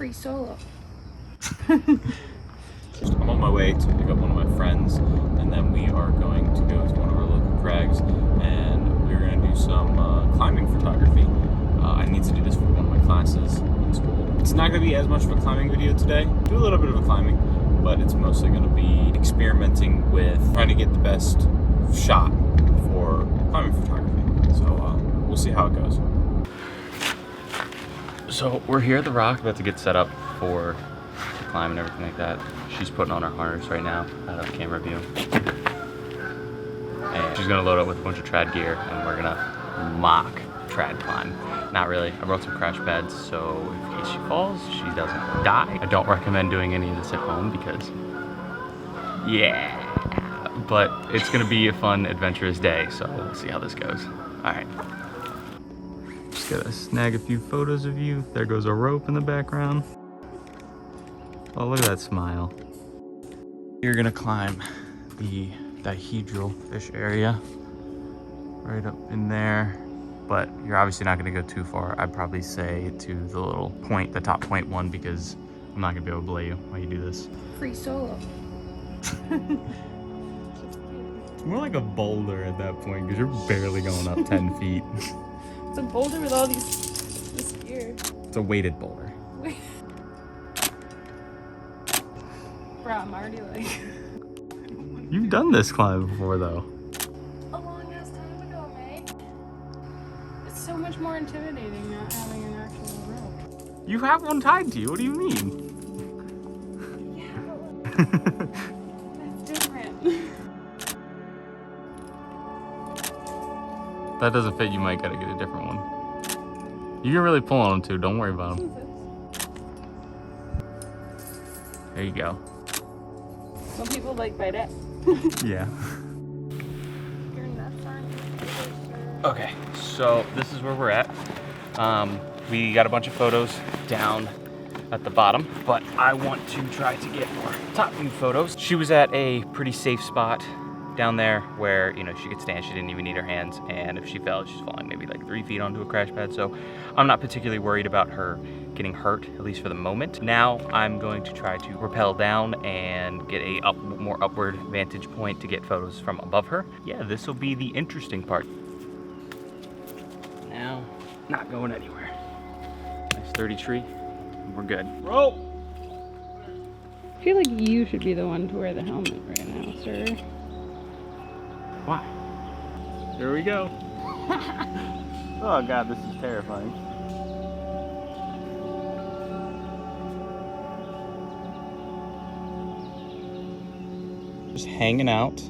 Free solo. I'm on my way to pick up one of my friends, and then we are going to go to one of our local crags, and we're going to do some climbing photography. I need to do this for one of my classes in school. It's not going to be as much of a climbing video today. Do a little bit of a climbing, but it's mostly going to be experimenting with trying to get the best shot for climbing photography. So we'll see how it goes. So we're here at the rock, about to get set up for the climb and everything like that. She's putting on her harness right now out of camera view. And she's gonna load up with a bunch of trad gear, and we're gonna mock trad climb. Not really. I brought some crash pads, so in case she falls, she doesn't die. I don't recommend doing any of this at home because, yeah. But it's gonna be a fun, adventurous day, so we'll see how this goes. All right. Just gotta snag a few photos of you. There goes a rope in the background. Oh, look at that smile. You're gonna climb the dihedral fish area right up in there, but you're obviously not gonna go too far. I'd probably say to the little point, the top point one, because I'm not gonna be able to belay you while you do this. Free solo. It's more like a boulder at that point, because you're barely going up 10 feet. It's a boulder with all this gear. It's a weighted boulder. Bro, I'm already like... You've done this climb before, though. A long ass time ago, mate. It's so much more intimidating not having an actual rope. You have one tied to you. What do you mean? Yeah, but like, that's different. That doesn't fit. You might gotta get a different one. You can really pull on them too. Don't worry about them. There you go. Some people like bite it. Yeah. Your nuts aren't. Okay, so this is where we're at. We got a bunch of photos down at the bottom, but I want to try to get more top view photos. She was at a pretty safe spot down there where, you know, she could stand. She didn't even need her hands, and if she fell, she's falling maybe like 3 feet onto a crash pad. So I'm not particularly worried about her getting hurt, at least for the moment. Now I'm going to try to rappel down and get a more upward vantage point to get photos from above her. Yeah, this will be the interesting part. Now, not going anywhere. Nice sturdy tree, and we're good. Roll! I feel like you should be the one to wear the helmet right now, sir. Why? Here we go. Oh God, this is terrifying. Just hanging out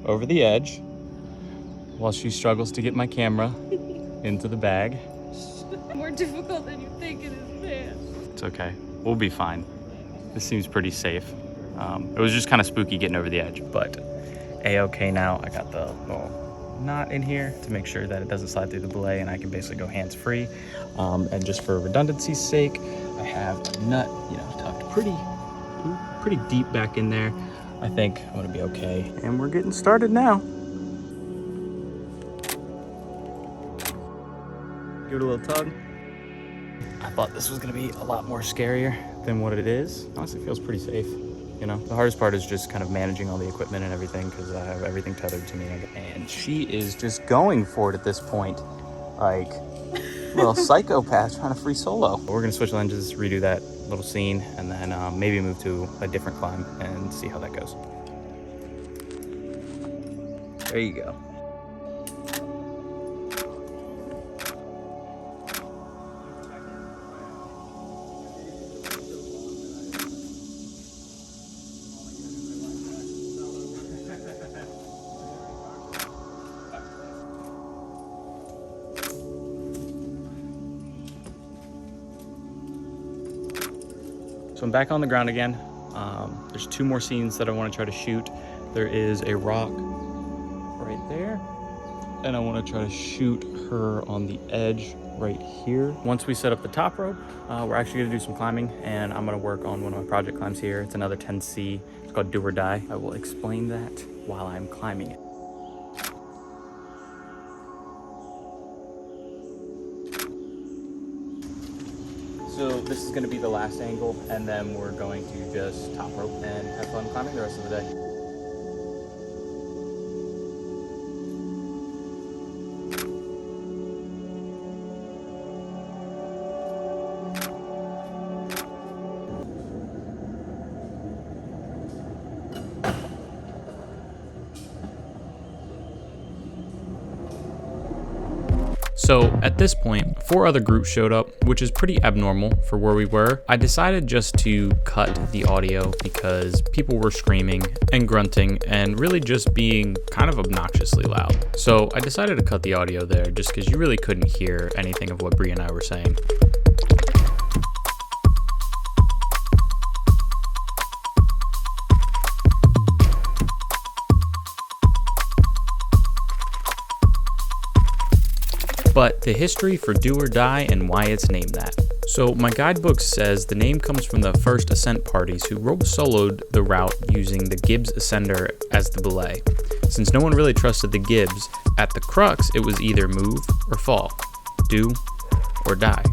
over the edge while she struggles to get my camera into the bag. More difficult than you think it is, man. It's okay. We'll be fine. This seems pretty safe. It was just kind of spooky getting over the edge, but A-okay now. I got the little knot in here to make sure that it doesn't slide through the belay, and I can basically go hands-free. And just for redundancy's sake, I have a nut, you know, tucked pretty deep back in there. I think I'm gonna be okay. And we're getting started now. Give it a little tug. I thought this was gonna be a lot more scarier than what it is. Honestly, it feels pretty safe. You know, the hardest part is just kind of managing all the equipment and everything, because I have everything tethered to me. And she is just going for it at this point. Like, a little psychopath trying to free solo. We're gonna switch lenses, redo that little scene, and then maybe move to a different climb and see how that goes. There you go. So I'm back on the ground again. There's 2 more scenes that I want to try to shoot. There is a rock right there, and I want to try to shoot her on the edge right here. Once we set up the top rope, we're actually going to do some climbing, and I'm going to work on one of my project climbs here. It's another 10C. It's called Do or Die. I will explain that while I'm climbing it. So this is going to be the last angle, and then we're going to just top rope and have fun climbing the rest of the day. So at this point, 4 other groups showed up, which is pretty abnormal for where we were. I decided just to cut the audio because people were screaming and grunting and really just being kind of obnoxiously loud. So I decided to cut the audio there just because you really couldn't hear anything of what Bree and I were saying. But the history for Do or Die and why it's named that. So my guidebook says the name comes from the first ascent parties who rope soloed the route using the Gibbs Ascender as the belay. Since no one really trusted the Gibbs, at the crux it was either move or fall, do or die.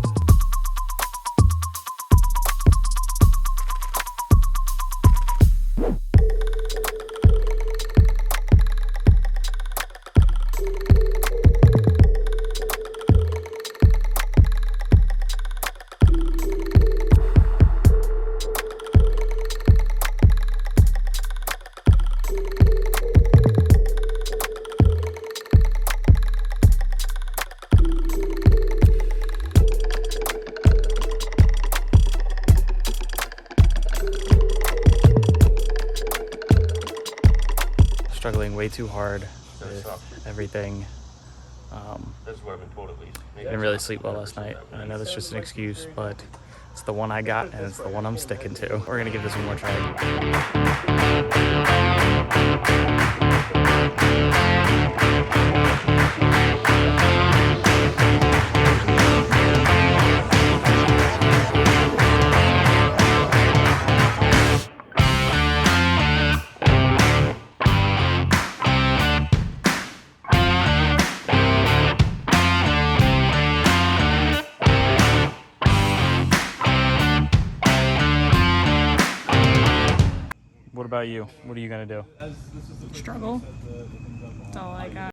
Struggling way too hard with everything. That's what I've been told at least. Didn't really sleep well last night. I know that's just an excuse, but it's the one I got and it's the one I'm sticking to. We're gonna give this one more try. What about you? What are you gonna do? Struggle. That's all I got.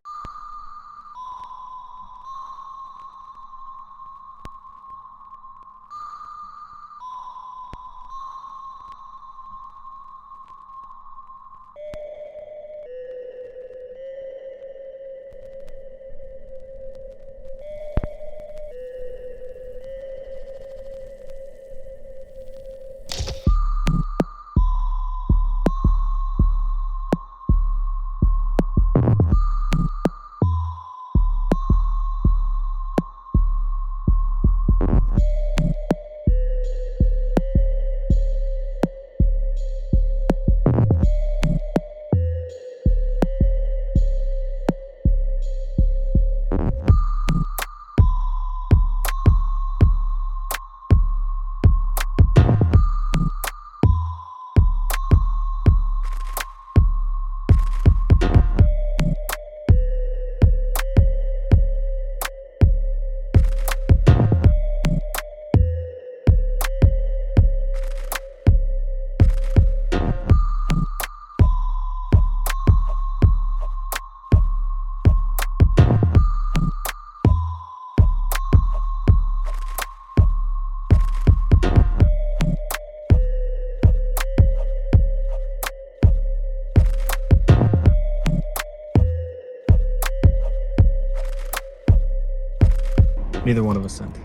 Neither one of us sent.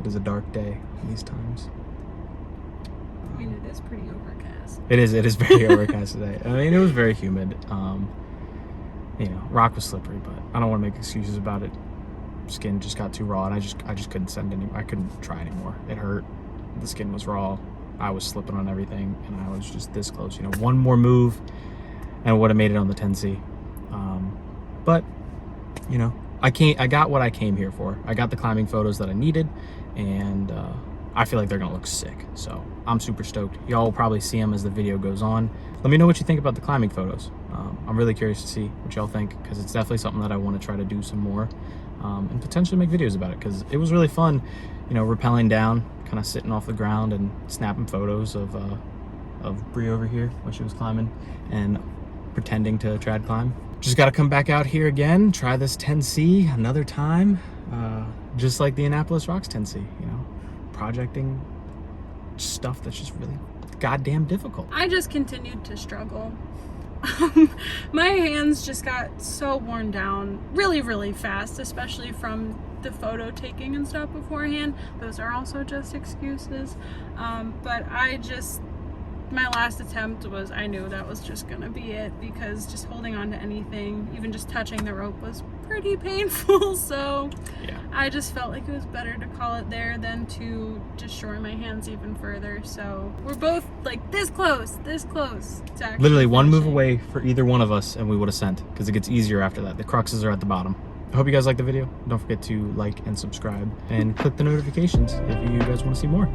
It is a dark day in these times. I mean, it is pretty overcast. It is very overcast today. I mean, it was very humid. You know, rock was slippery, but I don't want to make excuses about it. Skin just got too raw, and I just couldn't send any. I couldn't try anymore. It hurt. The skin was raw. I was slipping on everything, and I was just this close. You know, one more move, and I would have made it on the 10C. But you know, I got what I came here for. I got the climbing photos that I needed, and I feel like they're gonna look sick. So I'm super stoked. Y'all will probably see them as the video goes on. Let me know what you think about the climbing photos. I'm really curious to see what y'all think, because it's definitely something that I want to try to do some more, and potentially make videos about it, because it was really fun. you know, rappelling down, kind of sitting off the ground and snapping photos of Bree over here when she was climbing and pretending to trad climb. Just got to come back out here again, try this 10C another time, just like the Annapolis Rocks 10C, you know, projecting stuff that's just really goddamn difficult. I just continued to struggle. My hands just got so worn down really fast, especially from the photo taking and stuff beforehand. Those are also just excuses. But my last attempt was, I knew that was just gonna be it, because just holding on to anything, even just touching the rope, was pretty painful. So Yeah. I just felt like it was better to call it there than to destroy my hands even further. So we're both like this close to actually Literally one move finishing. away for either one of us and we would have sent, because it gets easier after that. The cruxes are at the bottom. I hope you guys liked the video. Don't forget to like and subscribe and click the notifications if you guys want to see more.